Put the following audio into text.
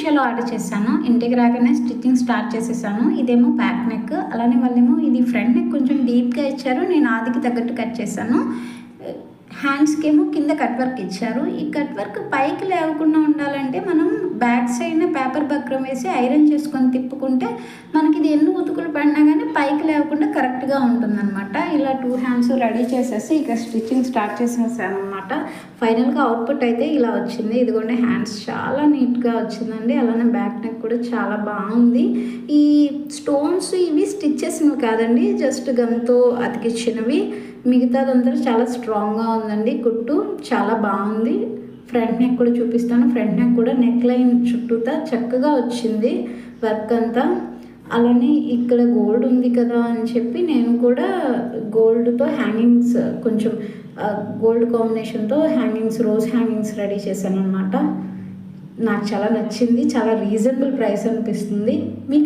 మీషోలో ఆర్డర్ చేశాను. ఇంటికి రాగానే స్టిచ్చింగ్ స్టార్ట్ చేసేసాను. ఇదేమో బ్యాక్ నెక్, అలానే వాళ్ళేమో ఇది ఫ్రంట్ నెక్ కొంచెం డీప్గా ఇచ్చారు. నేను ఆదికి తగ్గట్టు కట్ చేశాను. హ్యాండ్స్కి ఏమో కింద కట్ వర్క్ ఇచ్చారు. ఈ కట్ వర్క్ పైకి లేవకుండా ఉండాలంటే మనం బ్యాక్ సైడ్న పేపర్ బక్రం వేసి ఐరన్ చేసుకొని తిప్పుకుంటే మనకి ఇది ఎన్ని ఉతుకులు పడినా కానీ పైకి లేవకుండా కరెక్ట్గా ఉంటుందన్నమాట. ఇలా 2 హ్యాండ్స్ రెడీ చేసేసి ఇక స్టిచ్చింగ్ స్టార్ట్ చేసేసాను అనమాట. ఫైనల్గా అవుట్పుట్ అయితే ఇలా వచ్చింది. ఇదిగోండి హ్యాండ్స్ చాలా నీట్గా వచ్చిందండి. అలానే బ్యాక్ నెక్ కూడా చాలా బాగుంది. ఈ స్టోన్స్ ఇవి స్టిచ్ చేసినవి కాదండి, జస్ట్ గమ్తో అతికిచ్చినవి. మిగతాదంతా చాలా స్ట్రాంగ్గా ఉందండి. కుట్టు చాలా బాగుంది. ఫ్రంట్ నెక్ కూడా చూపిస్తాను. ఫ్రంట్ నెక్ కూడా నెక్ లైన్ చుట్టూతా చక్కగా వచ్చింది వర్క్ అంతా. అలానే ఇక్కడ గోల్డ్ ఉంది కదా అని చెప్పి నేను కూడా గోల్డ్తో హ్యాంగింగ్స్ కొంచెం గోల్డ్ కాంబినేషన్తో హ్యాంగింగ్స్, రోజ్ హ్యాంగింగ్స్ రెడీ చేశాను అనమాట. నాకు చాలా నచ్చింది. చాలా రీజనబుల్ ప్రైస్ అనిపిస్తుంది. మీకు